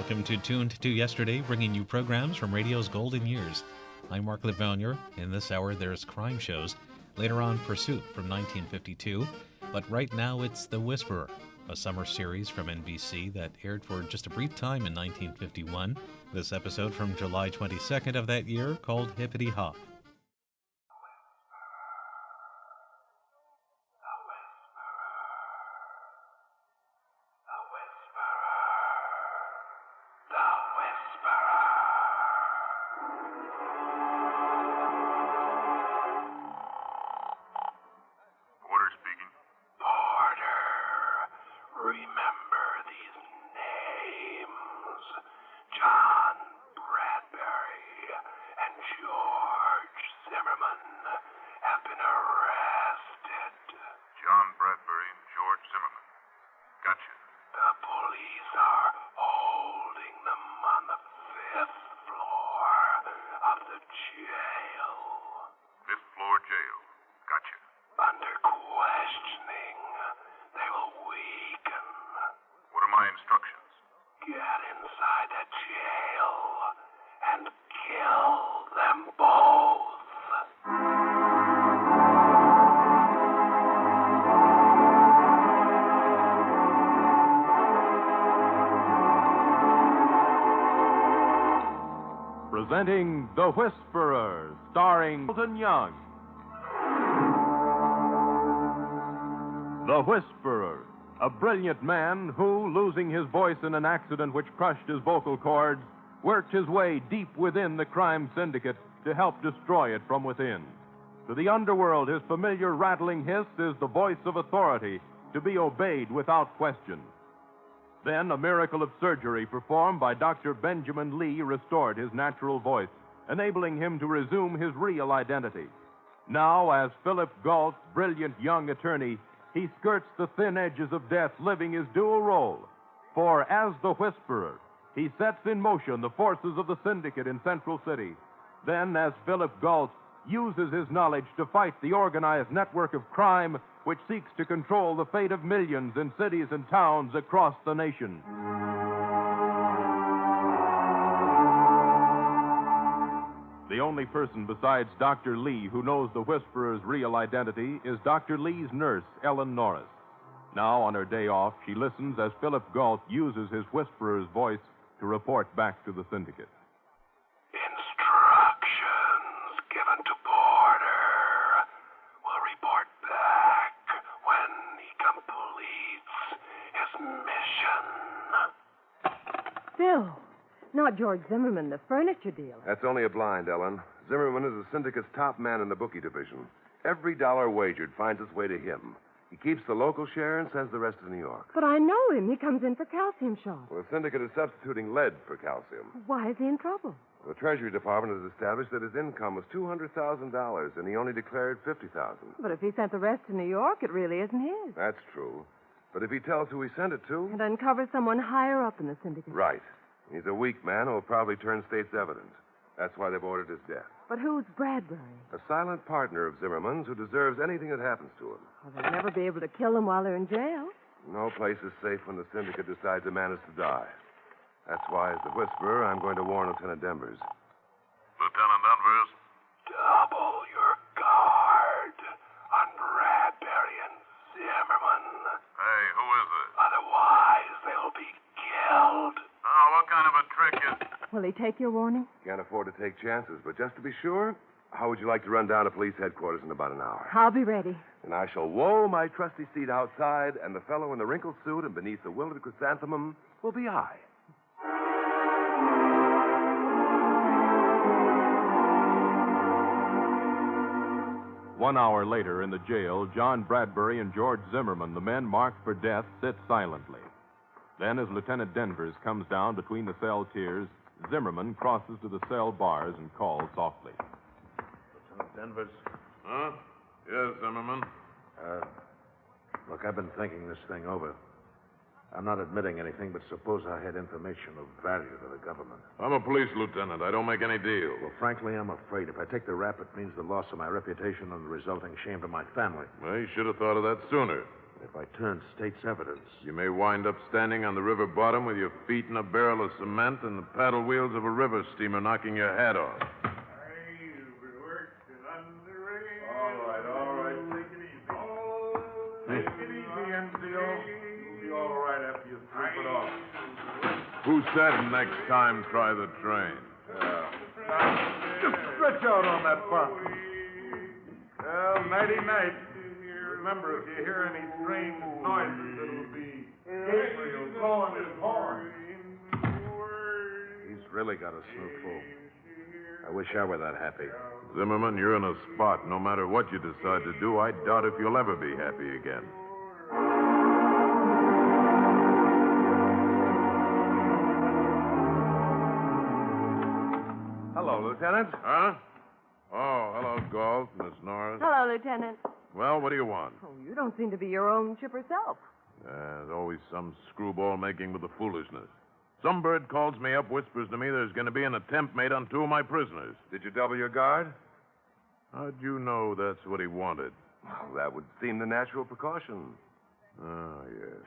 Welcome to Tuned to Yesterday, bringing you programs from radio's golden years. I'm Mark Lavonier. In this hour, there's crime shows. Later on, Pursuit from 1952. But right now, it's The Whisperer, a summer series from NBC that aired for just a brief time in 1951. This episode from July 22nd of that year, called Hippity Hop. Presenting The Whisperer, starring Elton Young. The Whisperer, a brilliant man who, losing his voice in an accident which crushed his vocal cords, worked his way deep within the crime syndicate to help destroy it from within. To the underworld, his familiar rattling hiss is the voice of authority, to be obeyed without question. Then a miracle of surgery performed by Dr. Benjamin Lee restored his natural voice, enabling him to resume his real identity. Now, as Philip Galt's brilliant young attorney, he skirts the thin edges of death, living his dual role. For as the Whisperer, he sets in motion the forces of the syndicate in Central City. Then, as Philip Galt uses his knowledge to fight the organized network of crime which seeks to control the fate of millions in cities and towns across the nation. The only person besides Dr. Lee who knows the Whisperer's real identity is Dr. Lee's nurse, Ellen Norris. Now, on her day off, she listens as Philip Galt uses his Whisperer's voice to report back to the syndicate. Instructions given to Porter. Will report back when he completes his mission. Bill, not George Zimmerman, the furniture dealer. That's only a blind, Ellen. Zimmerman is the syndicate's top man in the bookie division. Every dollar wagered finds its way to him. He keeps the local share and sends the rest to New York. But I know him. He comes in for calcium shots. Well, the syndicate is substituting lead for calcium. Why is he in trouble? The Treasury Department has established that his income was $200,000, and he only declared $50,000. But if he sent the rest to New York, it really isn't his. That's true. But if he tells who he sent it to... And uncovers someone higher up in the syndicate. Right. He's a weak man who will probably turn state's evidence. That's why they've ordered his death. But who's Bradbury? A silent partner of Zimmerman's who deserves anything that happens to him. Well, they'll never be able to kill him while they're in jail. No place is safe when the syndicate decides a man is to die. That's why, as the Whisperer, I'm going to warn Lieutenant Denvers. Lieutenant Denvers? Double your guard on Bradbury and Zimmerman. Hey, who is it? Otherwise, they'll be killed. Oh, what kind of a trick is... Will he take your warning? Can't afford to take chances, but just to be sure, how would you like to run down to police headquarters in about an hour? I'll be ready. And I shall woe my trusty seat outside, and the fellow in the wrinkled suit and beneath the wilted chrysanthemum will be I. One hour later in the jail, John Bradbury and George Zimmerman, the men marked for death, sit silently. Then, as Lieutenant Denvers comes down between the cell tiers, Zimmerman crosses to the cell bars and calls softly. Lieutenant Denvers? Huh? Yes, Zimmerman. Look, I've been thinking this thing over. I'm not admitting anything, but suppose I had information of value to the government. I'm a police lieutenant. I don't make any deal. Well, frankly, I'm afraid if I take the rap, it means the loss of my reputation and the resulting shame to my family. Well, you should have thought of that sooner. If I turn state's evidence, You may wind up standing on the river bottom with your feet in a barrel of cement and the paddle wheels of a river steamer knocking your head off. All right. Take it easy. Take it easy, NCO. You'll be all right after you sleep it off. Who said next time try the train? Just stretch out on that bunk. Well, nighty-night. Remember, if you hear any strange noises, it'll be Gabriel blowing his horn. he's really got a snootful. I wish I were that happy. Zimmerman, you're in a spot. No matter what you decide to do, I doubt if you'll ever be happy again. Hello, Lieutenant. Huh? Oh, hello, Galt, Miss Norris. Hello, Lieutenant. Well, what do you want? Oh, you don't seem to be your own chipper self. There's always some screwball making with the foolishness. Some bird calls me up, whispers to me there's going to be an attempt made on 2 of my prisoners. Did you double your guard? How'd you know that's what he wanted? Well, that would seem the natural precaution. Oh, yes.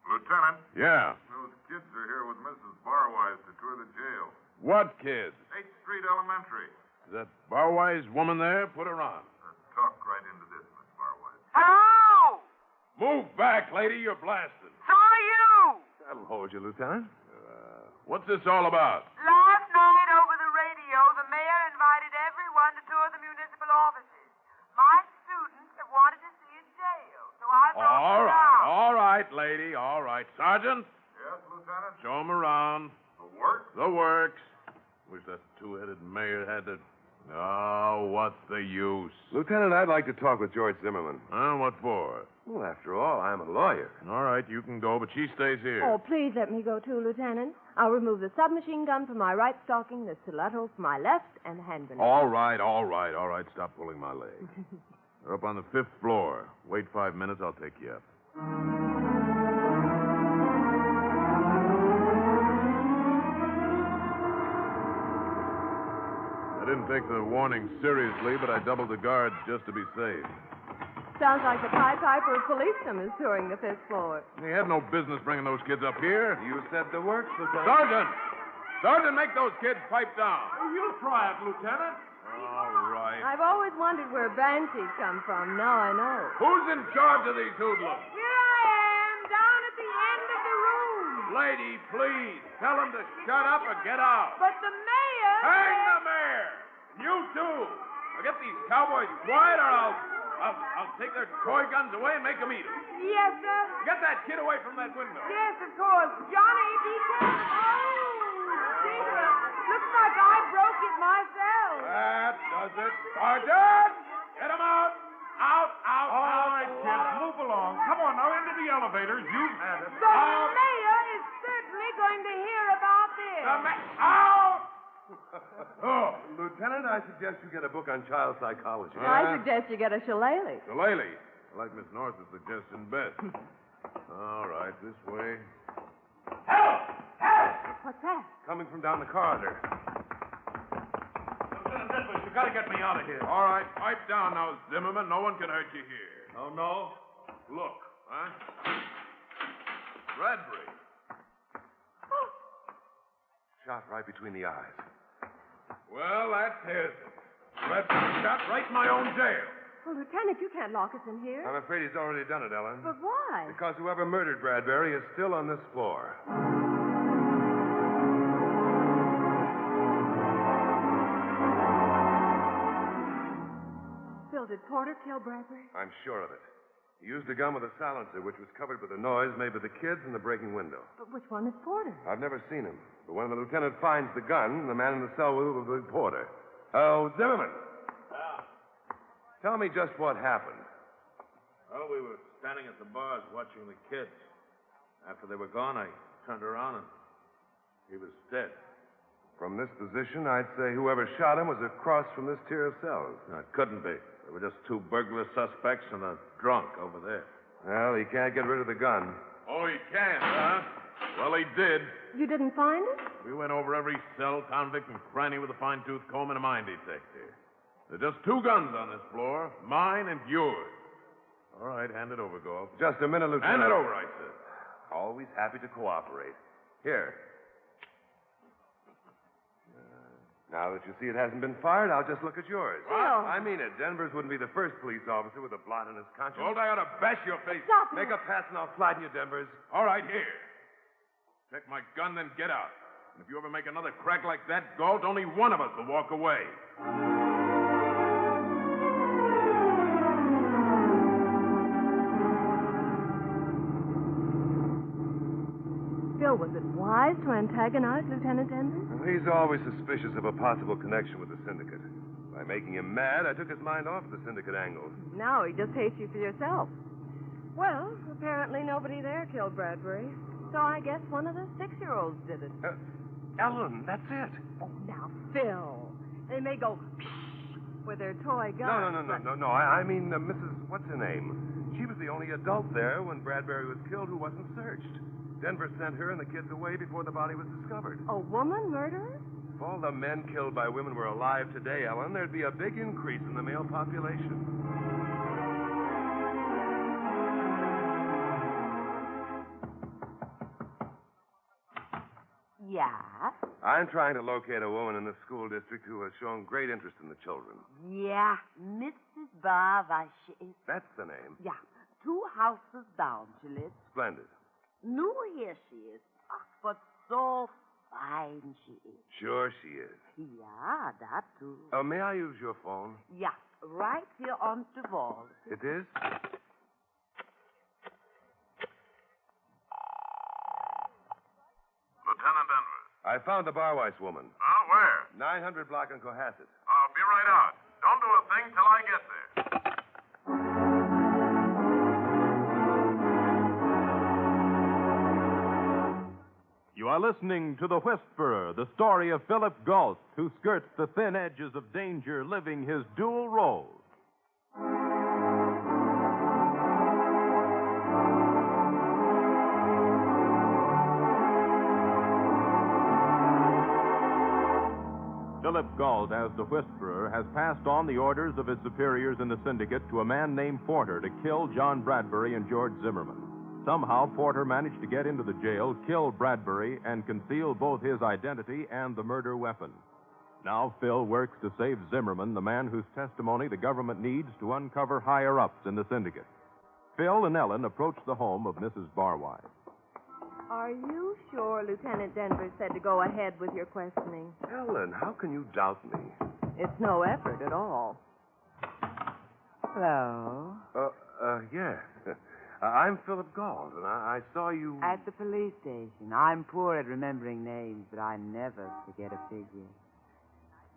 Lieutenant, Yeah. those kids are here with Mrs. Barwise to tour the jail. What kids? 8th Street Elementary. Is that Barwise woman there? Put her on. Talk right into this, Miss Barwise. Hello! Move back, lady. You're blasted. So are you! That'll hold you, Lieutenant. What's this all about? Last night over the radio, the mayor invited everyone to tour the municipal offices. My students have wanted to see his jail, so I brought them down. All right, lady. All right. Sergeant, Yes, Lieutenant? show 'em around. The work? The works. Wish that two-headed mayor had to... Oh, what's the use? Lieutenant, I'd like to talk with George Zimmerman. Huh? What for? Well, after all, I'm a lawyer. All right, you can go, but she stays here. Oh, please let me go too, Lieutenant. I'll remove the submachine gun from my right stocking, the stiletto from my left, and the hand grenade. All right. Stop pulling my leg. They're up on the 5th floor. Wait 5 minutes, I'll take you up. I didn't take the warning seriously, but I doubled the guards just to be safe. Sounds like the Pied Piper of policemen is touring the 5th floor. He had no business bringing those kids up here. You said the works, Lieutenant. Sergeant! Sergeant, make those kids pipe down. You'll try it, Lieutenant. All right. I've always wondered where banshees come from. Now I know. Who's in charge of these hoodlums? Here I am, down at the end of the room. Lady, please, tell them to shut up or get out. But the mayor... Hang the mayor! You too! Now get these cowboys quiet or I'll take their toy guns away and make them eat them. Yes, sir. Get that kid away from that window. Yes, of course. Johnny, be careful. Oh, dear. Looks like I broke it myself. That does it. Sergeant! Get them out! Out! All right, kids, move along. Come on, now, into the elevators. You've had it. The mayor is certainly going to hear about this. Out! Oh, Lieutenant, I suggest you get a book on child psychology. I suggest you get a shillelagh. Shillelagh. I like Miss Norris's suggestion best. All right, this way. What's that? Coming from down the corridor. Lieutenant Edwards, you gotta get me out of here. All right, pipe down now, Zimmerman. No one can hurt you here. Oh, no? Look, huh? Bradbury. Shot right between the eyes. Well, that tears it. Bradbury shot right in my own jail. Well, Lieutenant, you can't lock us in here. I'm afraid he's already done it, Ellen. But why? Because whoever murdered Bradbury is still on this floor. Phil, did Porter kill Bradbury? I'm sure of it. He used a gun with a silencer, which was covered with a noise made by the kids in the breaking window. But which one is Porter? I've never seen him. But when the lieutenant finds the gun, the man in the cell will be Porter. Oh, Zimmerman. Tell me just what happened. Well, we were standing at the bars watching the kids. After they were gone, I turned around and he was dead. From this position, I'd say whoever shot him was across from this tier of cells. No, it couldn't be. There were just 2 burglar suspects and a drunk over there. Well, he can't get rid of the gun. Oh, he can, huh? Well, he did. You didn't find it? We went over every cell, convict, and cranny with a fine-tooth comb and a mine detector. There are just 2 guns on this floor, mine and yours. All right, hand it over, Galt. Just a minute, Lieutenant. Hand it over, I said. Always happy to cooperate. Here. Now that you see it hasn't been fired, I'll just look at yours. Phil. I mean it. Denver's wouldn't be the first police officer with a blot on his conscience. Galt, I ought to bash your face. Stop Make a pass and I'll flatten you, Denvers. All right, here. Take my gun, then get out. And if you ever make another crack like that, Galt, only one of us will walk away. Phil, was it wise to antagonize Lieutenant Denver? Well, he's always suspicious of a possible connection with the syndicate. By making him mad, I took his mind off the syndicate angle. Now he just hates you for yourself. Well, apparently nobody there killed Bradbury. So I guess one of the 6-year-olds did it. Ellen, that's it. Oh, now, Phil. They may go with their toy guns. No. I mean, Mrs. What's-her-name. She was the only adult there when Bradbury was killed who wasn't searched. Denver sent her and the kids away before the body was discovered. A woman murderer? If all the men killed by women were alive today, Ellen, there'd be a big increase in the male population. Yeah? I'm trying to locate a woman in the school district who has shown great interest in the children. Yeah, Mrs. Barva, she is. That's the name. Yeah, 2 houses down she lives. Splendid. New here she is. But so fine she is. Sure she is. Yeah, that too. May I use your phone? Yeah, right here on the wall. It is? Lieutenant Denver. I found the Barweiss woman. Oh, where? 900 block in Cohasset. I'll be right out. Don't do a thing till I get there. You are listening to The Whisperer, the story of Philip Galt, who skirts the thin edges of danger, living his dual roles. Philip Galt, as the Whisperer, has passed on the orders of his superiors in the syndicate to a man named Porter to kill John Bradbury and George Zimmerman. Somehow, Porter managed to get into the jail, kill Bradbury, and conceal both his identity and the murder weapon. Now Phil works to save Zimmerman, the man whose testimony the government needs to uncover higher-ups in the syndicate. Phil and Ellen approach the home of Mrs. Barwise. Are you sure Lieutenant Denver said to go ahead with your questioning? Ellen, how can you doubt me? It's no effort at all. Hello. Yes. I'm Philip Galt, and I saw you... At the police station. I'm poor at remembering names, but I never forget a figure.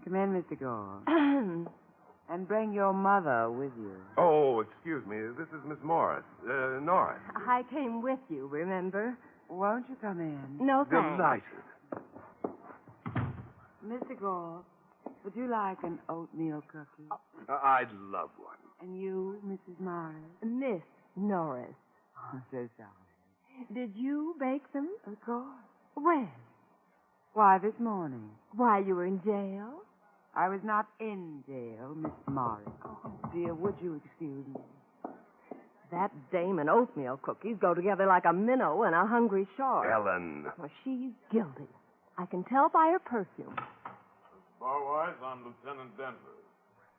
Come in, Mr. Gore. And bring your mother with you. Oh, excuse me. This is Miss Norris. I came with you, remember? Won't you come in? No, thanks. Delighted. Mr. Gore, would you like an oatmeal cookie? I'd love one. And you, Mrs. Morris? Miss Norris. Oh, so sorry. Did you bake them? Of course. When? Why, this morning. While you were in jail? I was not in jail, Miss Morris. Oh, dear, would you excuse me? That dame and oatmeal cookies go together like a minnow and a hungry shark. Ellen. Well, she's guilty. I can tell by her perfume. Barwise, I'm Lieutenant Denver.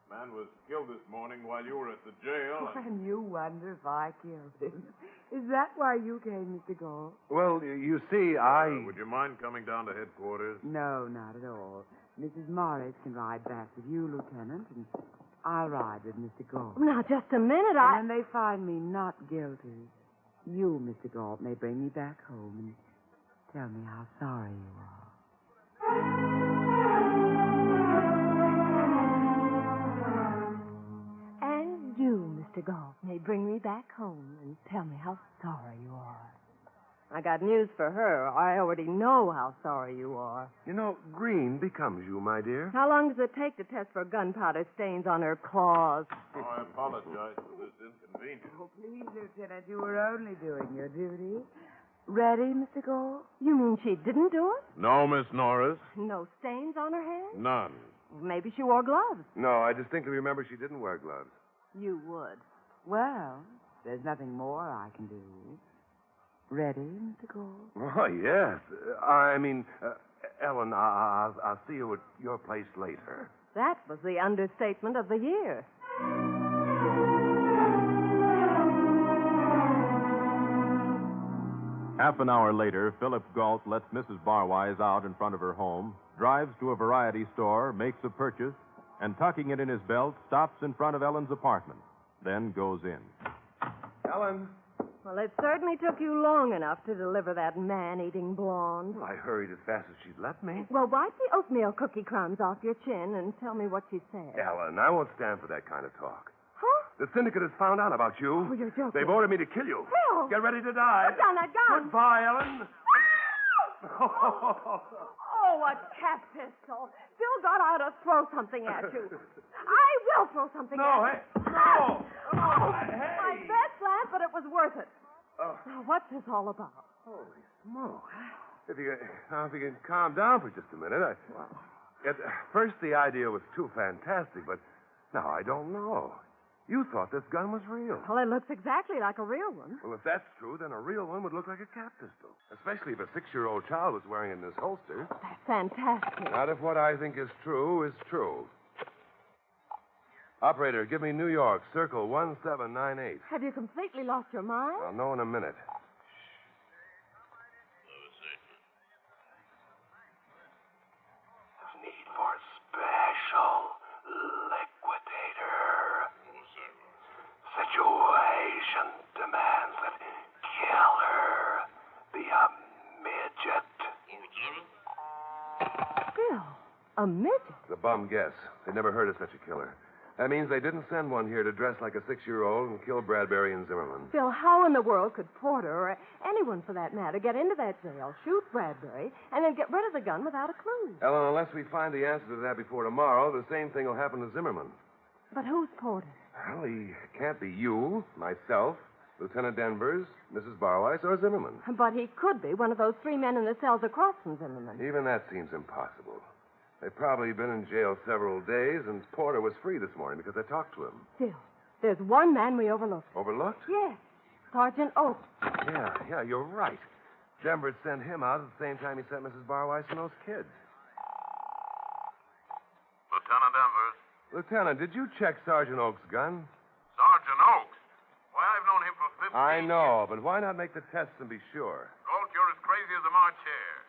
Man was killed this morning while you were at the jail. And you wonder if I killed him. Is that why you came, Mr. Gore? Well, you see, Would you mind coming down to headquarters? No, not at all. Mrs. Morris can ride back with you, Lieutenant, and I'll ride with Mr. Galt. Now, just a minute, And when they find me not guilty, you, Mr. Galt, may bring me back home and tell me how sorry you are. And you, Mr. Galt, may bring me back home and tell me how sorry you are. I got news for her. I already know how sorry you are. You know, green becomes you, my dear. How long does it take to test for gunpowder stains on her claws? Oh, I apologize for this inconvenience. Oh, please, Lieutenant, you were only doing your duty. Ready, Mr. Galt? You mean she didn't do it? No, Miss Norris. No stains on her hands? None. Maybe she wore gloves. No, I distinctly remember she didn't wear gloves. You would. Well, There's nothing more I can do. Ready, Mr. Gold? Oh, yes. Ellen, I'll see you at your place later. That was the understatement of the year. Half an hour later, Philip Galt lets Mrs. Barwise out in front of her home, drives to a variety store, makes a purchase, and tucking it in his belt, stops in front of Ellen's apartment, then goes in. Ellen. Well, it certainly took you long enough to deliver that man-eating blonde. Well, I hurried as fast as she'd let me. Well, wipe the oatmeal cookie crumbs off your chin and tell me what she said. Ellen, I won't stand for that kind of talk. Huh? The syndicate has found out about you. Oh, you're joking. They've ordered me to kill you. Phil! Get ready to die. Put down that gun. Goodbye, Ellen. Oh, a cat pistol. Phil got out to throw something at you. I will throw something at you. No! Hey! My best laugh, but it was worth it. Oh. Now, what's this all about? Holy smoke. If you can calm down for just a minute. At first, the idea was too fantastic, but now I don't know. You thought this gun was real. Well, it looks exactly like a real one. Well, if that's true, then a real one would look like a cat pistol. Especially if a 6-year-old child was wearing it in his holster. That's fantastic. Not if what I think is true. Operator, give me New York, circle 1798. Have you completely lost your mind? I'll know in a minute. Need for special liquidator. Situation demands that killer be a midget. Phil, a midget? The bum guess. They never heard of such a killer. That means they didn't send one here to dress like a 6-year-old and kill Bradbury and Zimmerman. Phil, how in the world could Porter, or anyone for that matter, get into that jail, shoot Bradbury, and then get rid of the gun without a clue? Ellen, unless we find the answer to that before tomorrow, the same thing will happen to Zimmerman. But who's Porter? Well, he can't be you, myself, Lieutenant Denvers, Mrs. Barwise, or Zimmerman. But he could be one of those 3 men in the cells across from Zimmerman. Even that seems impossible. They've probably been in jail several days, and Porter was free this morning because I talked to him. Phil, there's one man we overlooked. Overlooked? Yes, Sergeant Oak. Yeah, you're right. Denver sent him out at the same time he sent Mrs. Barwise and those kids. Lieutenant Denvers. Lieutenant, did you check Sergeant Oak's gun? Sergeant Oaks. Why, I've known him for 15 I know, years. but why not make the tests and be sure? Colt, you're as crazy as a March hare.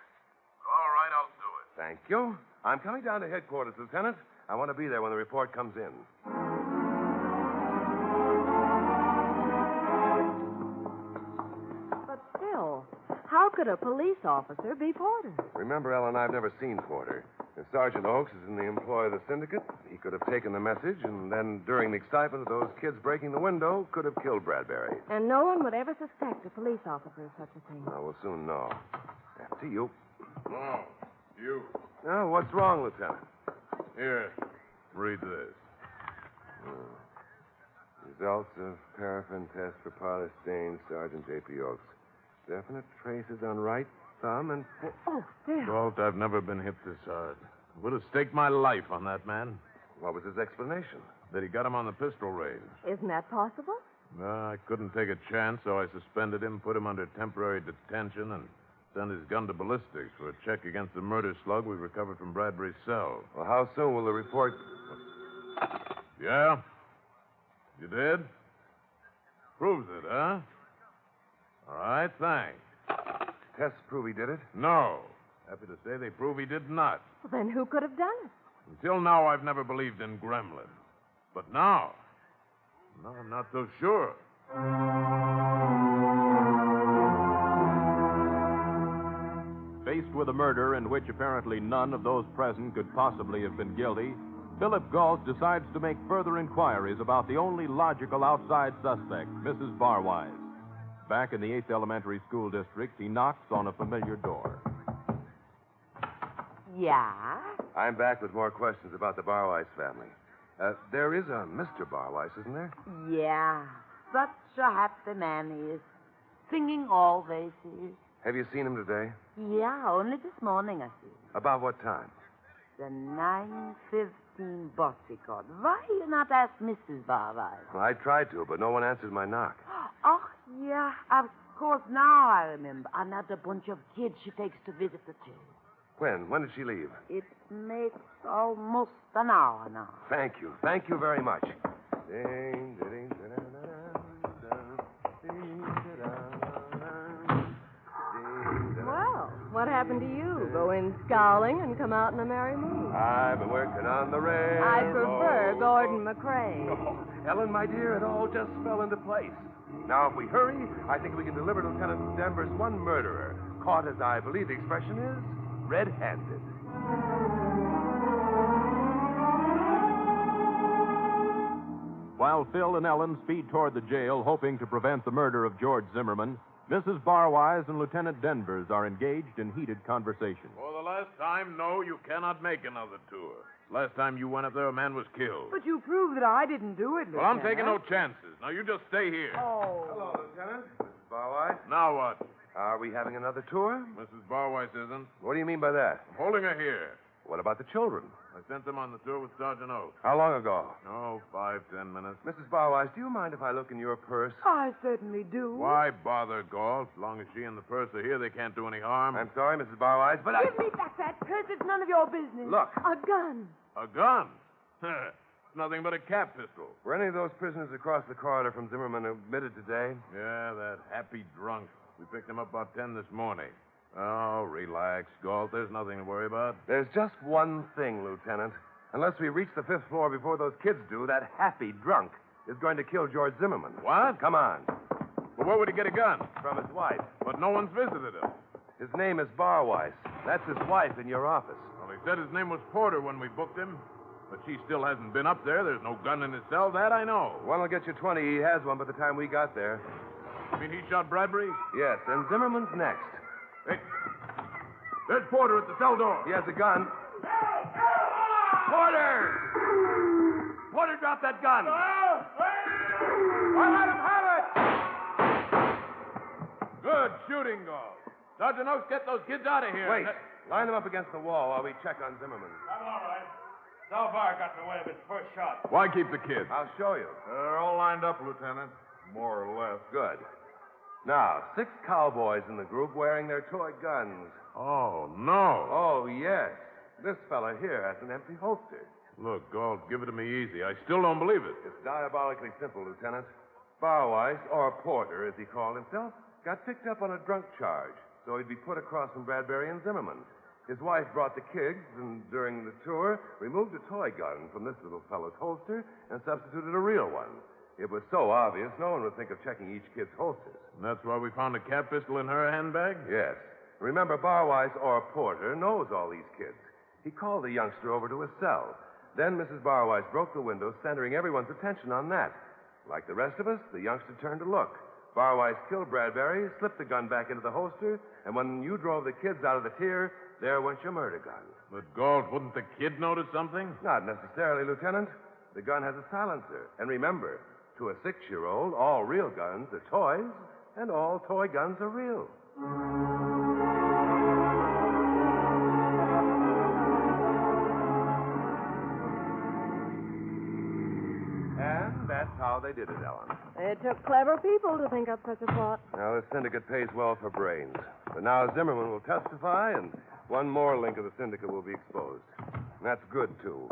All right, I'll do it. Thank you. I'm coming down to headquarters, Lieutenant. I want to be there when the report comes in. But Phil, how could a police officer be Porter? Remember, Ellen, I've never seen Porter. If Sergeant Oaks is in the employ of the syndicate, he could have taken the message and then, during the excitement of those kids breaking the window, could have killed Bradbury. And no one would ever suspect a police officer of such a thing. Well, we'll soon know. After you. No, you. Oh, what's wrong, Lieutenant? Here, read this. Results of paraffin test for parlor stains, Sergeant J.P. Oaks. Definite traces on right thumb and... Oh, Phil. Colt, I've never been hit this hard. Would have staked my life on that man. What was his explanation? That he got him on the pistol range. Isn't that possible? I couldn't take a chance, so I suspended him, put him under temporary detention, and sent his gun to ballistics for a check against the murder slug we recovered from Bradbury's cell. Well, how soon will the report... Yeah? You did? Proves it, huh? All right, thanks. Tests prove he did it? No. Happy to say they prove he did not. Well, then who could have done it? Until now, I've never believed in gremlins. But now I'm not so sure. Faced with a murder in which apparently none of those present could possibly have been guilty, Philip Galt decides to make further inquiries about the only logical outside suspect, Mrs. Barwise. Back in the 8th Elementary School District, he knocks on a familiar door. Yeah? I'm back with more questions about the Barwise family. There is a Mr. Barwise, isn't there? Yeah. Such a happy man he is. Singing always he is. Have you seen him today? Yeah, only this morning I see. About what time? The 9:15. seen Bossicott. Why you not ask Mrs. Barwise? Well, I tried to, but no one answered my knock. Oh, yeah, of course, now I remember. Another bunch of kids she takes to visit the church. When? When did she leave? It makes almost an hour now. Thank you. Thank you very much. Well, what happened to you? Go in scowling and come out in a merry mood. I've been working on the railroad. I prefer Gordon McRae. Oh, Ellen, my dear, it all just fell into place. Now, if we hurry, I think we can deliver Lieutenant Denver's one murderer, caught, as I believe the expression is, red-handed. While Phil and Ellen speed toward the jail, hoping to prevent the murder of George Zimmerman, Mrs. Barwise and Lieutenant Denvers are engaged in heated conversation. For the last time, no, you cannot make another tour. Last time you went up there, a man was killed. But you proved that I didn't do it, Well, I'm Lieutenant. taking no chances. Now, you just stay here. Oh. Hello, Lieutenant. Mrs. Barwise. Now what? Are we having another tour? Mrs. Barwise isn't. What do you mean by that? I'm holding her here. What about the children? I sent them on the tour with Sergeant Oates. How long ago? Oh, 5-10 minutes. Mrs. Barwise, do you mind if I look in your purse? I certainly do. Why bother, Galt? As long as she and the purse are here, they can't do any harm. I'm sorry, Mrs. Barwise, but Give me back that purse. It's none of your business. Look, A gun. A gun? It's nothing but a cap pistol. were any of those prisoners across the corridor from Zimmerman admitted today? Yeah, that happy drunk. We picked him up about 10 this morning. Oh, relax, Galt. There's nothing to worry about. There's just one thing, Lieutenant. Unless we reach the 5th floor before those kids do, that happy drunk is going to kill George Zimmerman. What? Come on. Well, where would he get a gun? From his wife. But no one's visited him. His name is Barwise. That's his wife in your office. Well, he said his name was Porter when we booked him. But she still hasn't been up there. There's no gun in his cell. That I know. One will get you 20. He has one by the time we got there. You mean he shot Bradbury? Yes, and Zimmerman's next. Hey, there's Porter at the cell door. He has a gun. Porter! Porter, drop that gun. I let him have it! Good shooting, Galt. Sergeant Oakes, get those kids out of here. Wait. Line them up against the wall while we check on Zimmerman. I'm all right. Salvar got in the way of his first shot. Why keep the kids? I'll show you. They're all lined up, Lieutenant. More or less. Good. Now, 6 cowboys in the group wearing their toy guns. Oh, no. Oh, yes. This fella here has an empty holster. Look, Galt, give it to me easy. I still don't believe it. It's diabolically simple, Lieutenant. Barwise, or Porter, as he called himself, got picked up on a drunk charge, so he'd be put across from Bradbury and Zimmerman. His wife brought the kids, and during the tour, removed a toy gun from this little fellow's holster and substituted a real one. It was so obvious, no one would think of checking each kid's holsters. And that's why we found a cap pistol in her handbag? Yes. Remember, Barwise, or Porter, knows all these kids. He called the youngster over to his cell. Then Mrs. Barwise broke the window, centering everyone's attention on that. Like the rest of us, the youngster turned to look. Barwise killed Bradbury, slipped the gun back into the holster, and when you drove the kids out of the tier, there went your murder gun. But, Galt, wouldn't the kid notice something? Not necessarily, Lieutenant. The gun has a silencer. And remember, to a 6-year-old, all real guns are toys, and all toy guns are real. And that's how they did it, Ellen. It took clever people to think up such a plot. Now, this syndicate pays well for brains. But now Zimmerman will testify, and one more link of the syndicate will be exposed. And that's good, too.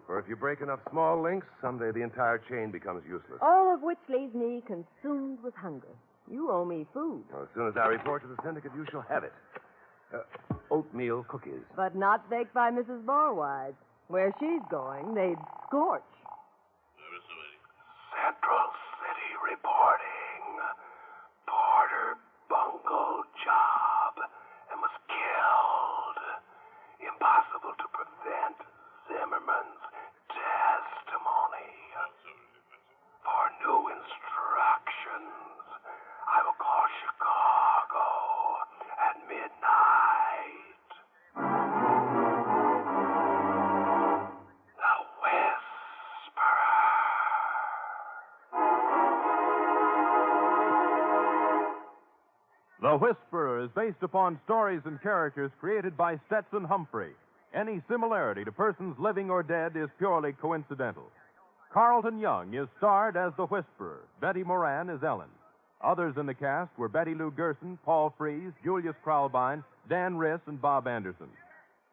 For if you break enough small links, someday the entire chain becomes useless. All of which leaves me consumed with hunger. You owe me food. Well, as soon as I report to the syndicate, you shall have it. Oatmeal cookies. But not baked by Mrs. Barwise. Where she's going, they'd scorch. Central City reporting. Porter bungled job and was killed. Impossible to prevent Zimmerman's testimony. For new instructions, I will call Chicago at midnight. The Whisperer. The Whisperer is based upon stories and characters created by Stetson Humphrey. Any similarity to persons living or dead is purely coincidental. Carlton Young is starred as the Whisperer. Betty Moran is Ellen. Others in the cast were Betty Lou Gerson, Paul Frees, Julius Kraulbein, Dan Riss, and Bob Anderson.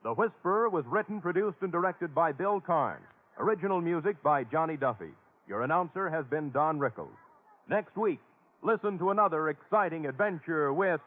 The Whisperer was written, produced, and directed by Bill Karn. Original music by Johnny Duffy. Your announcer has been Don Rickles. Next week, listen to another exciting adventure with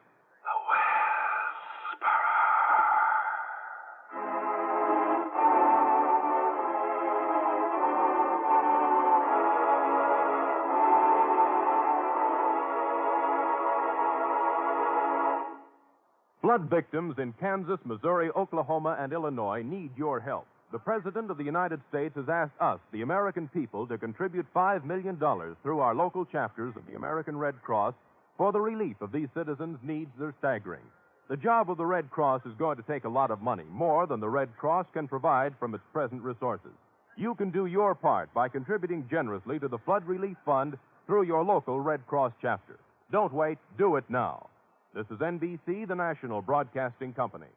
Flood victims in Kansas, Missouri, Oklahoma, and Illinois need your help. The President of the United States has asked us, the American people, to contribute $5 million through our local chapters of the American Red Cross for the relief of these citizens' needs that are staggering. The job of the Red Cross is going to take a lot of money, more than the Red Cross can provide from its present resources. You can do your part by contributing generously to the Flood Relief Fund through your local Red Cross chapter. Don't wait, do it now. This is NBC, the national broadcasting company.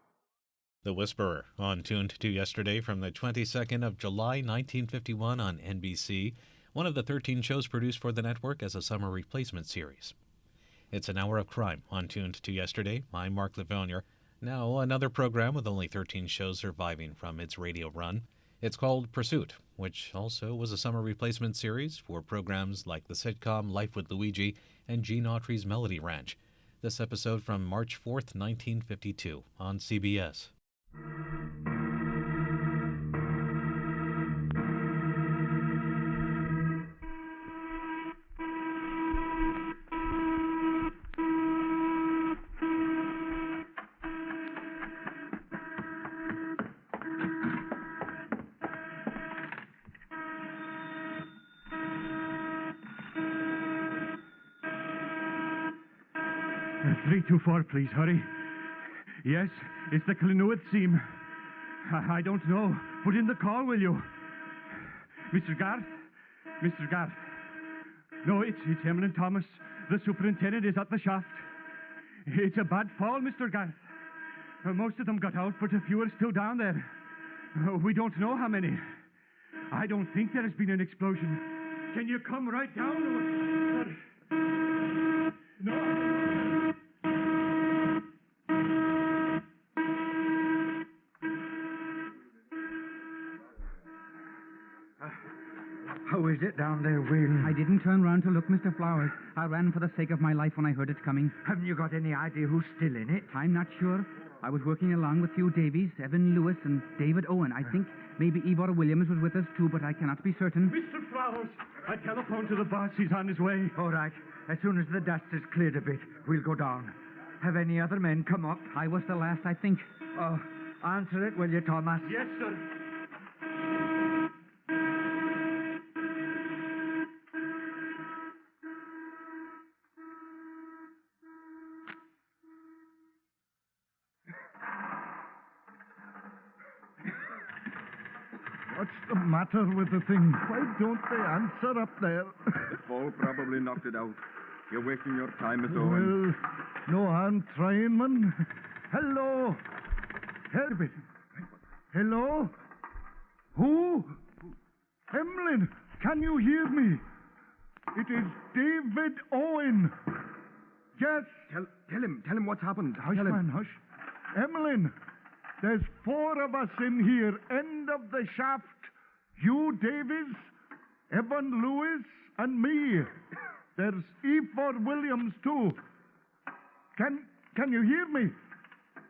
The Whisperer, on Tuned to Yesterday from the 22nd of July, 1951 on NBC, one of the 13 shows produced for the network as a summer replacement series. It's an hour of crime on Tuned to Yesterday. I'm Mark Lavonier. Now, another program with only 13 shows surviving from its radio run. It's called Pursuit, which also was a summer replacement series for programs like the sitcom Life with Luigi and Gene Autry's Melody Ranch. This episode from March 4th, 1952 on CBS. Three, 2, 4, please, hurry. Yes, it's the Clinuet seam. I don't know. Put in the call, will you? Mr. Garth? Mr. Garth. No, it's Eminent Thomas. The superintendent is at the shaft. It's a bad fall, Mr. Garth. Most of them got out, but a few are still down there. We don't know how many. I don't think there has been an explosion. Can you come right down? No. How is it down there, Will? I didn't turn round to look, Mr. Flowers. I ran for the sake of my life when I heard it coming. Haven't you got any idea who's still in it? I'm not sure. I was working along with Hugh Davies, Evan Lewis, and David Owen. I think maybe Ivor Williams was with us, too, but I cannot be certain. Mr. Flowers, I telephoned to the boss. He's on his way. All right. As soon as the dust is cleared a bit, we'll go down. Have any other men come up? I was the last, I think. Oh, answer it, will you, Thomas? Yes, sir. What's the matter with the thing? Why don't they answer up there? The fall probably knocked it out. You're wasting your time, Mr. Owen. Well, no harm trying, man. Hello? Help it. Hello? Who? Emlyn, can you hear me? It is David Owen. Yes. Tell him what's happened. Hush, man, hush. Emlyn, there's 4 of us in here, end of the shaft. Hugh Davies, Evan Lewis, and me. There's Ivor Williams, too. Can you hear me?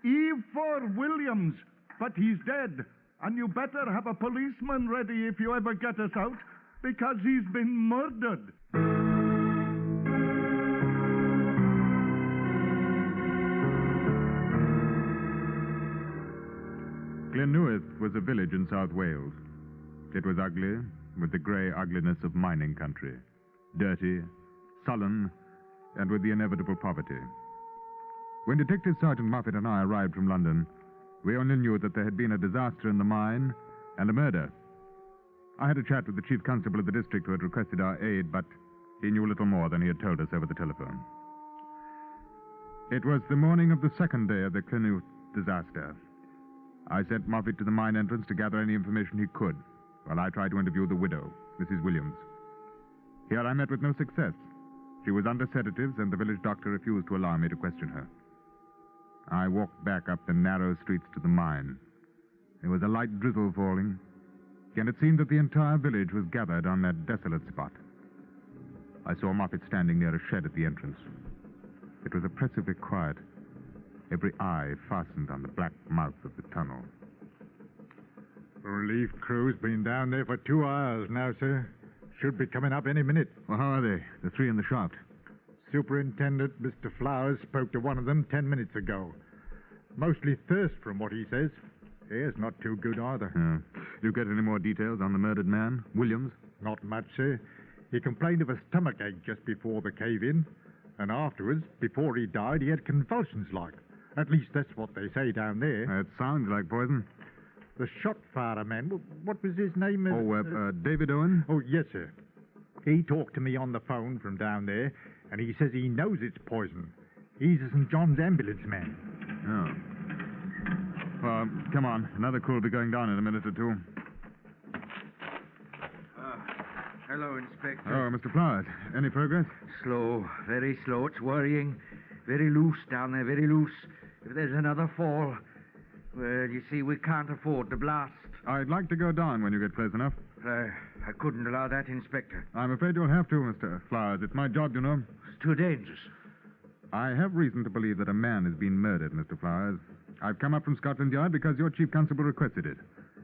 Ivor Williams, but he's dead. And you better have a policeman ready if you ever get us out, because he's been murdered. Clinuet was a village in South Wales. It was ugly, with the grey ugliness of mining country. Dirty, sullen, and with the inevitable poverty. When Detective Sergeant Moffat and I arrived from London, we only knew that there had been a disaster in the mine and a murder. I had a chat with the chief constable of the district who had requested our aid, but he knew little more than he had told us over the telephone. It was the morning of the second day of the Clinuet disaster. I sent Moffat to the mine entrance to gather any information he could, while I tried to interview the widow, Mrs. Williams. Here I met with no success. She was under sedatives, and the village doctor refused to allow me to question her. I walked back up the narrow streets to the mine. There was a light drizzle falling, and it seemed that the entire village was gathered on that desolate spot. I saw Moffat standing near a shed at the entrance. It was oppressively quiet, every eye fastened on the black mouth of the tunnel. The relief crew's been down there for 2 hours now, sir. Should be coming up any minute. Well, how are they, the three in the shaft? Superintendent Mr. Flowers spoke to one of them 10 minutes ago. Mostly thirst, from what he says. Air's not too good either. You get any more details on the murdered man, Williams? Not much, sir. He complained of a stomachache just before the cave-in, and afterwards, before he died, he had convulsions like. At least that's what they say down there. It sounds like poison. The shot-firer man, what was his name? David Owen? Oh, yes, sir. He talked to me on the phone from down there, and he says he knows it's poison. He's a St. John's ambulance man. Oh. Well, come on. Another crew will be going down in a minute or two. Hello, Inspector. Oh, Mr. Flowers. Any progress? Slow, very slow. It's worrying. Very loose down there, very loose. If there's another fall, well, you see, we can't afford to blast. I'd like to go down when you get close enough. I couldn't allow that, Inspector. I'm afraid you'll have to, Mr. Flowers. It's my job, you know. It's too dangerous. I have reason to believe that a man has been murdered, Mr. Flowers. I've come up from Scotland Yard because your chief constable requested it.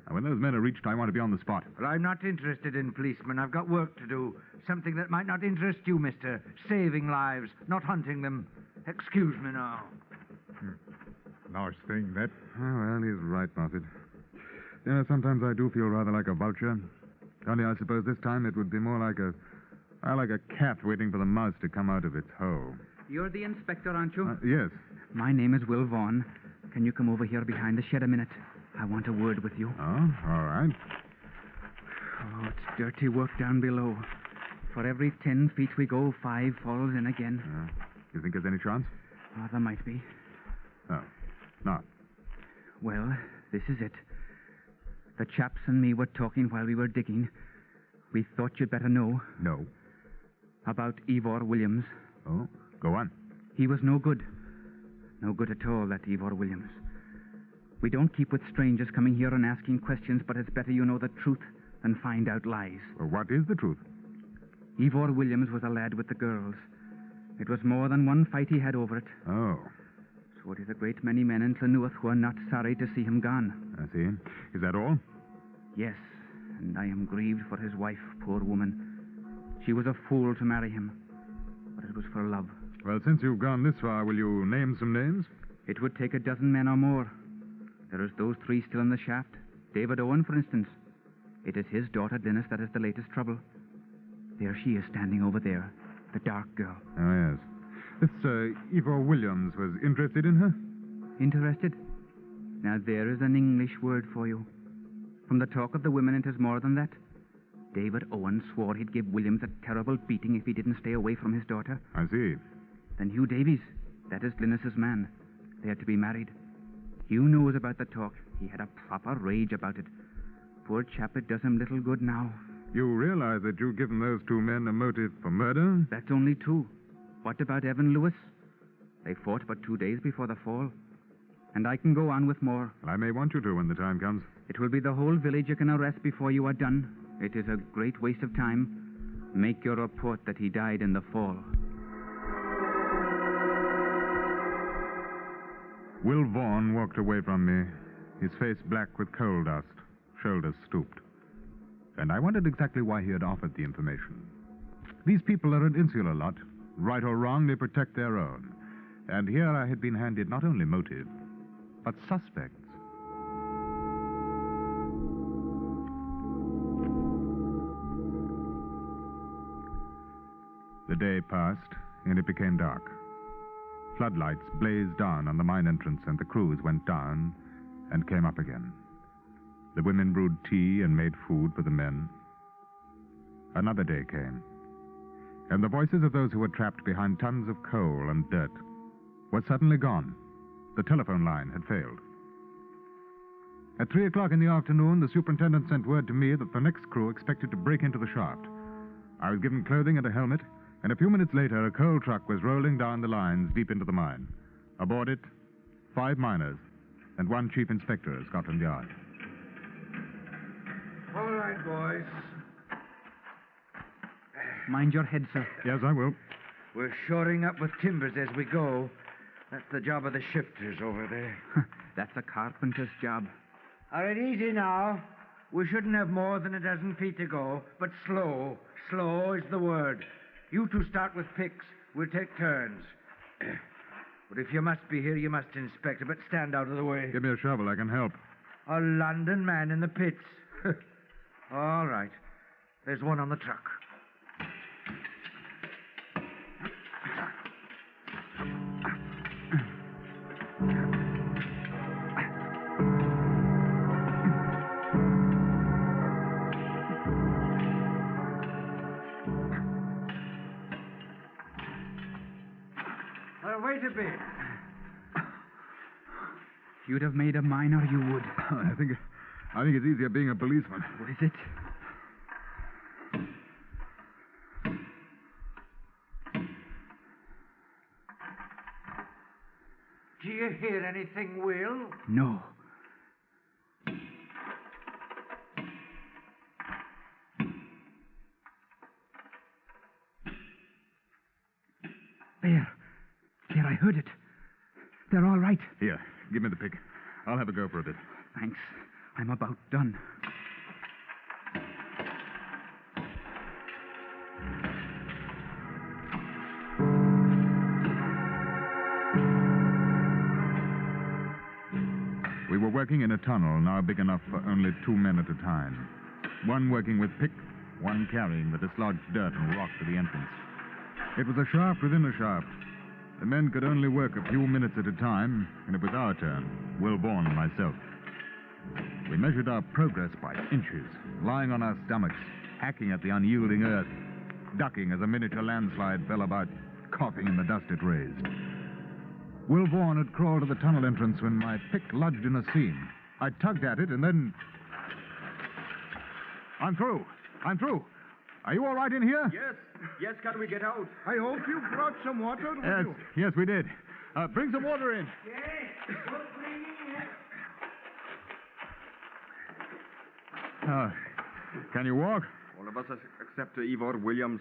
And when those men are reached, I want to be on the spot. Well, I'm not interested in policemen. I've got work to do. Something that might not interest you, mister. Saving lives, not hunting them. Excuse me now. Nice thing, that. Oh, well, he's right, Moffat. You know, sometimes I do feel rather like a vulture. Only I suppose this time it would be more like a cat waiting for the mouse to come out of its hole. You're the inspector, aren't you? Yes. My name is Will Vaughn. Can you come over here behind the shed a minute? I want a word with you. Oh, all right. Oh, it's dirty work down below. For every 10 feet we go, 5 falls in again. You think there's any chance? Oh, there might be. Oh. No. Well, this is it. The chaps and me were talking while we were digging. We thought you'd better know. No. About Ivor Williams. Oh, go on. He was no good. No good at all, that Ivor Williams. We don't keep with strangers coming here and asking questions, but it's better you know the truth than find out lies. Well, what is the truth? Ivor Williams was a lad with the girls. It was more than one fight he had over it. Oh. So it is a great many men in Clinuet who are not sorry to see him gone. I see. Is that all? Yes, and I am grieved for his wife, poor woman. She was a fool to marry him, but it was for love. Well, since you've gone this far, will you name some names? It would take a dozen men or more. There is those 3 still in the shaft. David Owen, for instance. It is his daughter, Dennis, that is the latest trouble. There she is, standing over there, the dark girl. Oh, yes. This Ivor Williams was interested in her? Interested? Now, there is an English word for you. From the talk of the women, it is more than that. David Owen swore he'd give Williams a terrible beating if he didn't stay away from his daughter. I see. Then Hugh Davies, that is Glynis's man. They are to be married. Hugh knows about the talk. He had a proper rage about it. Poor chap, it does him little good now. You realize that you've given those 2 men a motive for murder? That's only 2. What about Evan Lewis? They fought but 2 days before the fall. And I can go on with more. Well, I may want you to when the time comes. It will be the whole village you can arrest before you are done. It is a great waste of time. Make your report that he died in the fall. Will Vaughn walked away from me, his face black with coal dust, shoulders stooped. And I wondered exactly why he had offered the information. These people are an insular lot. Right or wrong, they protect their own. And here I had been handed not only motive, but suspects. The day passed, and it became dark. Floodlights blazed down on the mine entrance, and the crews went down and came up again. The women brewed tea and made food for the men. Another day came, and the voices of those who were trapped behind tons of coal and dirt were suddenly gone. The telephone line had failed. At 3 o'clock in the afternoon, the superintendent sent word to me that the next crew expected to break into the shaft. I was given clothing and a helmet, and a few minutes later, a coal truck was rolling down the lines deep into the mine. Aboard it, 5 miners and 1 chief inspector of Scotland Yard. All right, boys. Mind your head, sir. Yes, I will. We're shoring up with timbers as we go. That's the job of the shifters over there. That's a carpenter's job. All right, easy now. We shouldn't have more than a dozen feet to go, but slow. Slow is the word. You two start with picks. We'll take turns. But if you must be here, you must, Inspector, but stand out of the way. Give me a shovel. I can help. A London man in the pits. All right. There's one on the truck. Wait a bit. If you'd have made a miner, you would. I think it's easier being a policeman. Is it? Do you hear anything, Will? No. There, I heard it. They're all right. Here, give me the pick. I'll have a go for a bit. Thanks. I'm about done. We were working in a tunnel now big enough for only 2 men at a time. One working with pick, one carrying the dislodged dirt and rock to the entrance. It was a shaft within a shaft. The men could only work a few minutes at a time, and it was our turn, Will Vaughan and myself. We measured our progress by inches, lying on our stomachs, hacking at the unyielding earth, ducking as a miniature landslide fell about, coughing in the dust it raised. Will Vaughan had crawled to the tunnel entrance when my pick lodged in a seam. I tugged at it, and then... I'm through. Are you all right in here? Yes, can we get out? I hope you brought some water with you. Yes, we did. Bring some water in. Can you walk? All of us except Ivor Williams.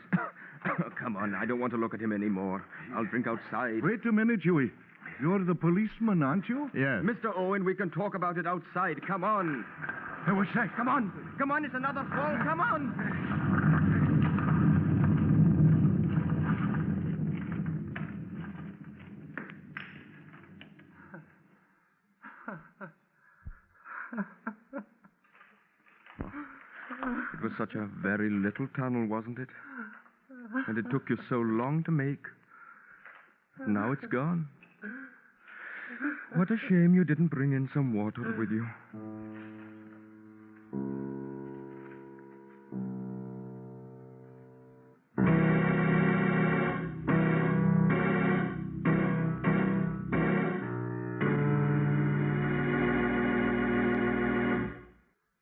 Come on, I don't want to look at him anymore. I'll drink outside. Wait a minute, Huey. You're the policeman, aren't you? Yes. Mr. Owen, we can talk about it outside. Come on. Hey, what's that? Come on, it's another fall. Come on. It was such a very little tunnel, wasn't it? And it took you so long to make. Now it's gone. What a shame you didn't bring in some water with you.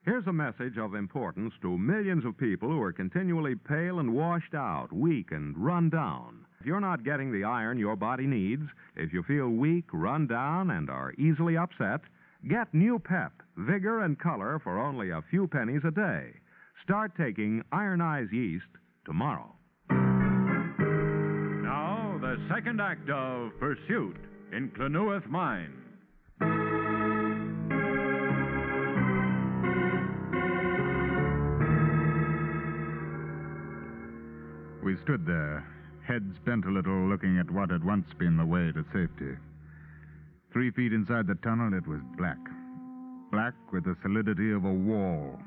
Here's a message of importance to millions of people who are continually pale and washed out, weak and run down. If you're not getting the iron your body needs, if you feel weak, run down, and are easily upset, get new pep, vigor, and color for only a few pennies a day. Start taking Ironized Yeast tomorrow. Now, the second act of Pursuit in Clinuet Mine. We stood there, heads bent a little, looking at what had once been the way to safety. 3 feet inside the tunnel, it was black. Black with the solidity of a wall.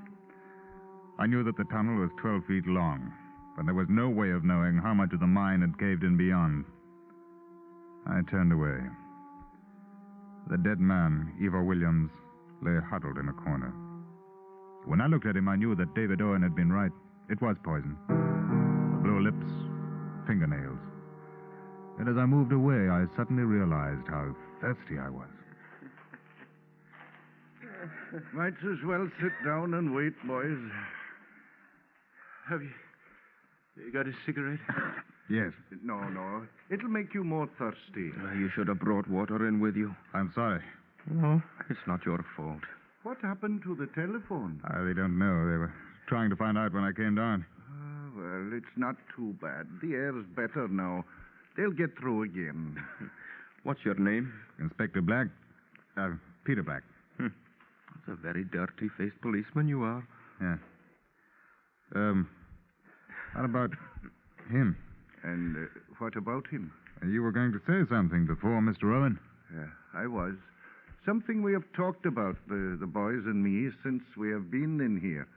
I knew that the tunnel was 12 feet long, but there was no way of knowing how much of the mine had caved in beyond. I turned away. The dead man, Ivor Williams, lay huddled in a corner. When I looked at him, I knew that David Owen had been right. It was poison. Blue lips, fingernails. And as I moved away, I suddenly realized how thirsty I was. Might as well sit down and wait, boys. Have you got a cigarette? Yes. No. It'll make you more thirsty. You should have brought water in with you. I'm sorry. No, it's not your fault. What happened to the telephone? They don't know. They were trying to find out when I came down. Well, it's not too bad. The air's better now. They'll get through again. What's your name? Inspector Black. Peter Black. That's a very dirty-faced policeman you are. Yeah. What about him? And what about him? You were going to say something before, Mr. Owen. Yeah, I was. Something we have talked about, the boys and me, since we have been in here.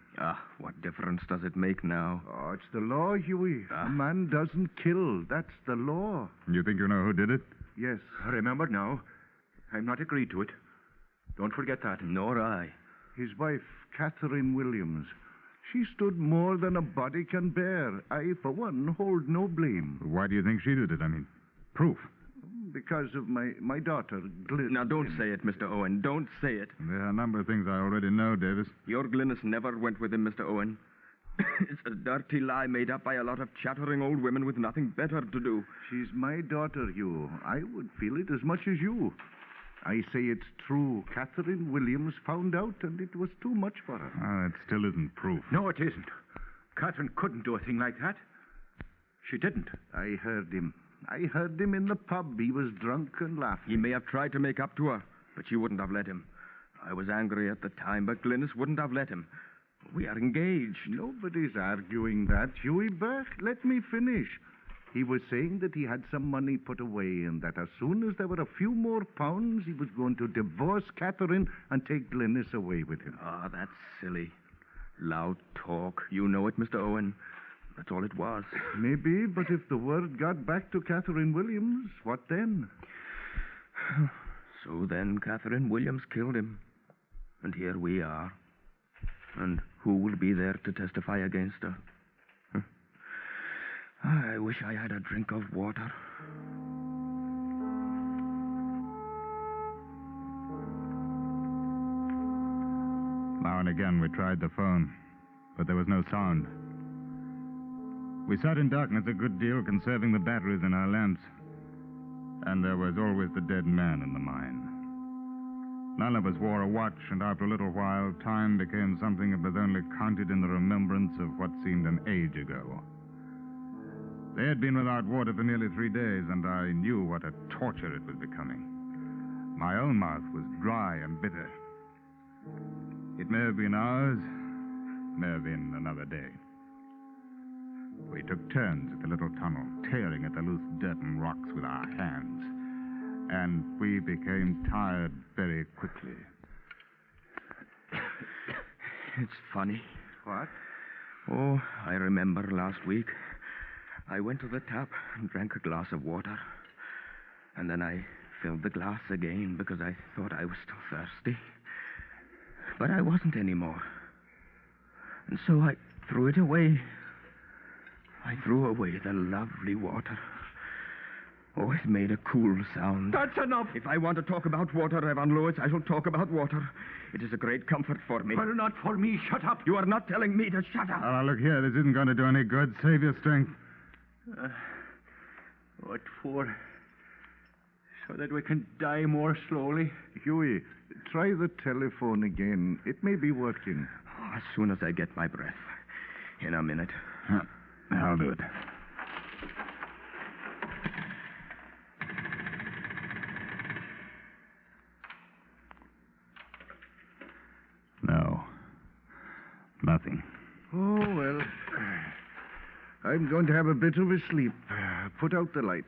What difference does it make now? Oh, it's the law, Huey. A man doesn't kill. That's the law. You think you know who did it? Yes. Remember now, I'm not agreed to it. Don't forget that. Nor I. His wife, Catherine Williams. She stood more than a body can bear. I, for one, hold no blame. Why do you think she did it? I mean, proof. Because of my daughter, Glynis. Now, don't say it, Mr. Owen. Don't say it. There are a number of things I already know, Davis. Your Glynis never went with him, Mr. Owen. It's a dirty lie made up by a lot of chattering old women with nothing better to do. She's my daughter, Hugh. I would feel it as much as you. I say it's true. Catherine Williams found out, and it was too much for her. It still isn't proof. No, it isn't. Catherine couldn't do a thing like that. She didn't. I heard him in the pub. He was drunk and laughing. He may have tried to make up to her, but she wouldn't have let him. I was angry at the time, but Glynis wouldn't have let him. We are engaged. Nobody's arguing that, Huey Burke. Let me finish. He was saying that he had some money put away and that as soon as there were a few more pounds, he was going to divorce Catherine and take Glynis away with him. That's silly. Loud talk. You know it, Mr. Owen. That's all it was. Maybe, but if the word got back to Catherine Williams, what then? So then Catherine Williams killed him. And here we are. And who will be there to testify against her? I wish I had a drink of water. Now and again we tried the phone, but there was no sound. We sat in darkness a good deal, conserving the batteries in our lamps. And there was always the dead man in the mine. None of us wore a watch, and after a little while, time became something that was only counted in the remembrance of what seemed an age ago. They had been without water for nearly 3 days, and I knew what a torture it was becoming. My own mouth was dry and bitter. It may have been hours, may have been another day. We took turns at the little tunnel, tearing at the loose dirt and rocks with our hands. And we became tired very quickly. It's funny. What? Oh, I remember last week. I went to the tap and drank a glass of water. And then I filled the glass again because I thought I was still thirsty. But I wasn't anymore. And so I threw it away. I threw away the lovely water. Oh, it made a cool sound. That's enough. If I want to talk about water, Reverend Lewis, I shall talk about water. It is a great comfort for me. Well, not for me. Shut up. You are not telling me to shut up. Oh, look here. This isn't going to do any good. Save your strength. What for? So that we can die more slowly? Huey, try the telephone again. It may be working. As soon as I get my breath. In a minute. I'll do it. No. Nothing. Oh, well. I'm going to have a bit of a sleep. Put out the light.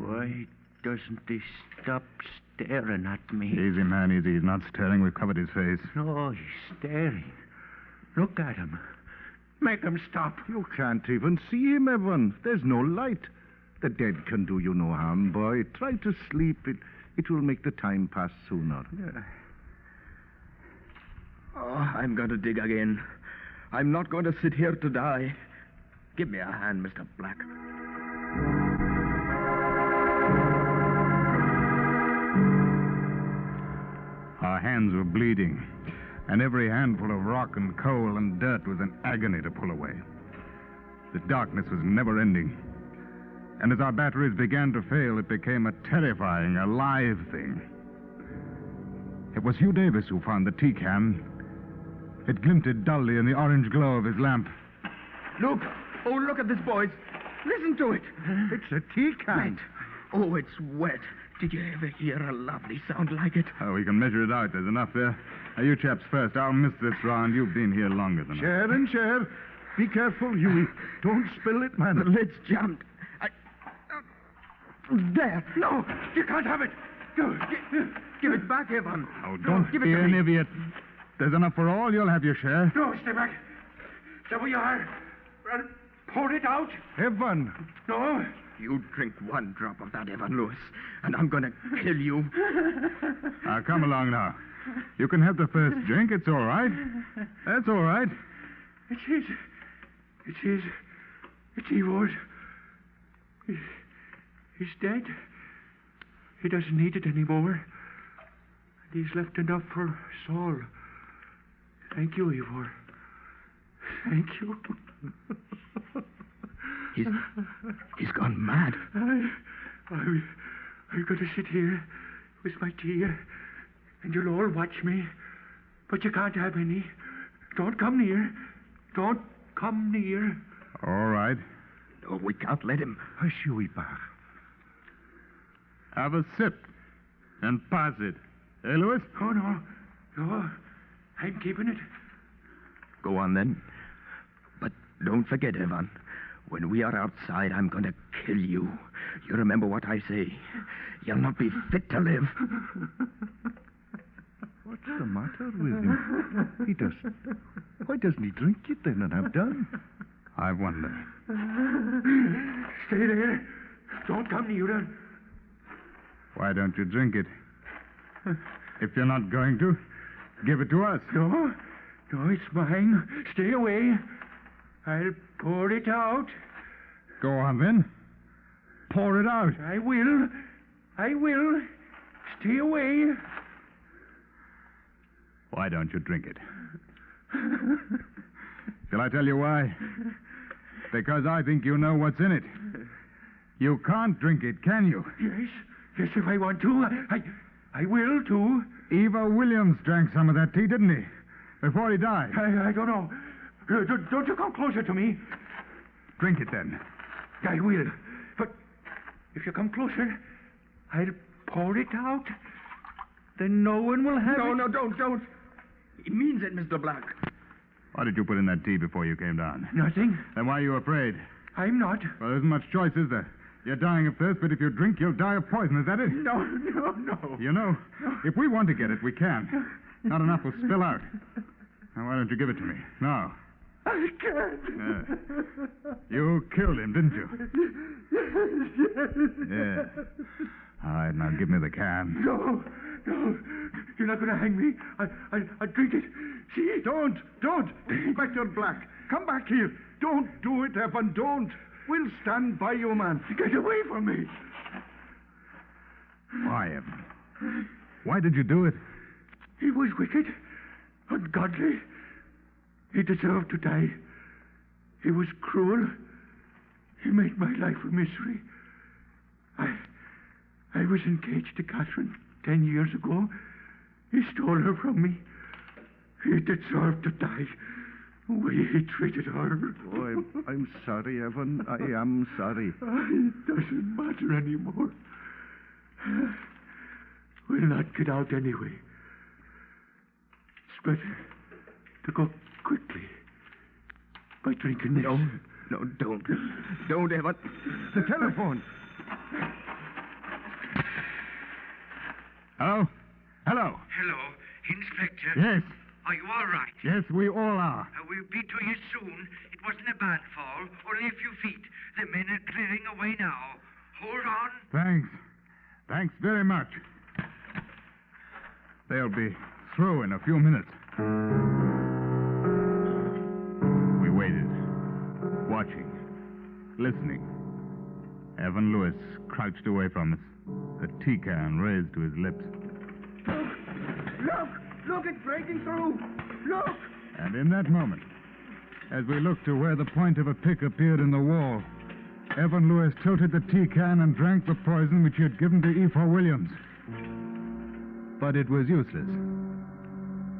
Why doesn't he stop staring at me? Easy, man, easy. He's not staring. We've covered his face. No, he's staring. Look at him. Make him stop. You can't even see him, Evan. There's no light. The dead can do you no harm, boy. Try to sleep. It will make the time pass sooner. Yeah. Oh, I'm going to dig again. I'm not going to sit here to die. Give me a hand, Mr. Black. Our hands were bleeding, and every handful of rock and coal and dirt was an agony to pull away. The darkness was never-ending, and as our batteries began to fail, it became a terrifying, alive thing. It was Hugh Davis who found the tea can. It glinted dully in the orange glow of his lamp. Look! Oh, look at this, boys. Listen to it. It's a tea can. Wet. Oh, it's wet. Did you ever hear a lovely sound like it? Oh, we can measure it out. There's enough there. Now, you chaps first. I'll miss this round. You've been here longer than Share and share. Be careful, Huey. Don't spill it, man. The lid's jammed. There. No, you can't have it. Give it back, Evan. Oh, don't be an idiot. There's enough for all. You'll have your share. No, stay back. Stay where you are. Pour it out. Evan. No. You drink one drop of that, Evan Lewis, and I'm going to kill you. Now, come along now. You can have the first drink. It's all right. That's all right. It's his. It's his. It's Evor's. He's dead. He doesn't need it anymore. And he's left enough for Saul. Thank you, Ivor. Thank you. He's gone mad. I'm going to sit here with my tea, and you'll all watch me. But you can't have any. Don't come near. Don't come near. All right. No, we can't let him. Huey back. Have a sip and pass it. Eh, Lewis? Oh, no. No. I'm keeping it. Go on, then. But don't forget, Evan. When we are outside, I'm going to kill you. You remember what I say. You'll not be fit to live. What's the matter with him? Why doesn't he drink it then and have done? I wonder. Stay there. Don't come near it. Why don't you drink it? If you're not going to, give it to us. No, it's mine. Stay away. I'll pour it out. Go on, then. Pour it out. I will. Stay away. Why don't you drink it? Shall I tell you why? Because I think you know what's in it. You can't drink it, can you? Yes, if I want to. I will, too. Eva Williams drank some of that tea, didn't he? Before he died. I don't know. Don't you come closer to me. Drink it, then. I will. But if you come closer, I'll pour it out. Then no one will have it. No, don't. He means it, Mr. Black. What did you put in that tea before you came down? Nothing. Then why are you afraid? I'm not. Well, there isn't much choice, is there? You're dying of thirst, but if you drink, you'll die of poison. Is that it? No. You know, if we want to get it, we can. Not enough will spill out. Now, why don't you give it to me? No. I can't. You killed him, didn't you? Yes. Yeah. All right, now give me the can. No. You're not going to hang me. I'll drink it. See? Don't. Inspector Black, come back here. Don't do it, Evan. Don't. We'll stand by you, man. Get away from me. Why, Evan? Why did you do it? He was wicked, ungodly. He deserved to die. He was cruel. He made my life a misery. I was engaged to Catherine 10 years ago. He stole her from me. He deserved to die. The way he treated her. Oh, I'm sorry, Evan. I am sorry. It doesn't matter anymore. We'll not get out anyway. It's better to go quickly by drinking this. No, don't. Don't, Evan. The telephone. Hello? Hello, Inspector. Yes. Are you all right? Yes, we all are. We'll be to you soon. It wasn't a bad fall, only a few feet. The men are clearing away now. Thanks. Thanks very much. They'll be through in a few minutes. We waited, watching, listening. Evan Lewis crouched away from us, the tea can raised to his lips. Look, it's breaking through. Look! And in that moment, as we looked to where the point of a pick appeared in the wall, Evan Lewis tilted the tea can and drank the poison which he had given to E.4 Williams. But it was useless.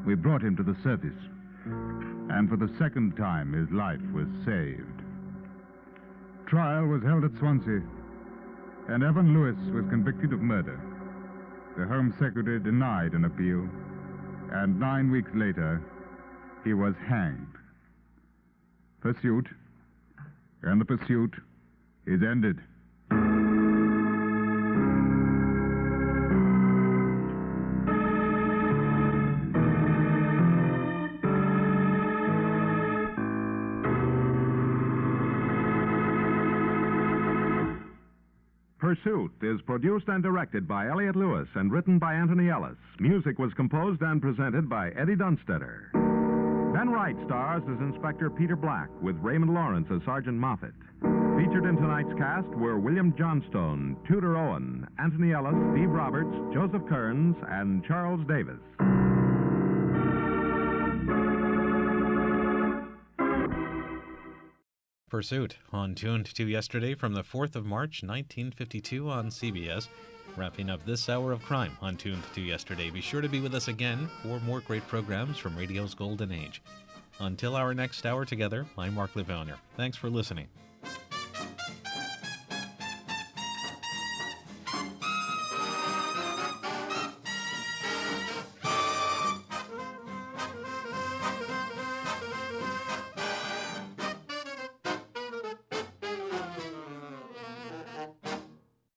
We brought him to the surface, and for the second time his life was saved. Trial was held at Swansea, and Evan Lewis was convicted of murder. The Home Secretary denied an appeal, and 9 weeks later, he was hanged. Pursuit, and the pursuit is ended. Pursuit is produced and directed by Elliott Lewis and written by Anthony Ellis. Music was composed and presented by Eddie Dunstetter. Ben Wright stars as Inspector Peter Black with Raymond Lawrence as Sergeant Moffat. Featured in tonight's cast were William Johnstone, Tudor Owen, Anthony Ellis, Steve Roberts, Joseph Kearns, and Charles Davis. Pursuit, on Tuned to Yesterday from the 4th of March, 1952 on CBS. Wrapping up this hour of crime on Tuned to Yesterday. Be sure to be with us again for more great programs from radio's golden age. Until our next hour together, I'm Mark Lavonier. Thanks for listening.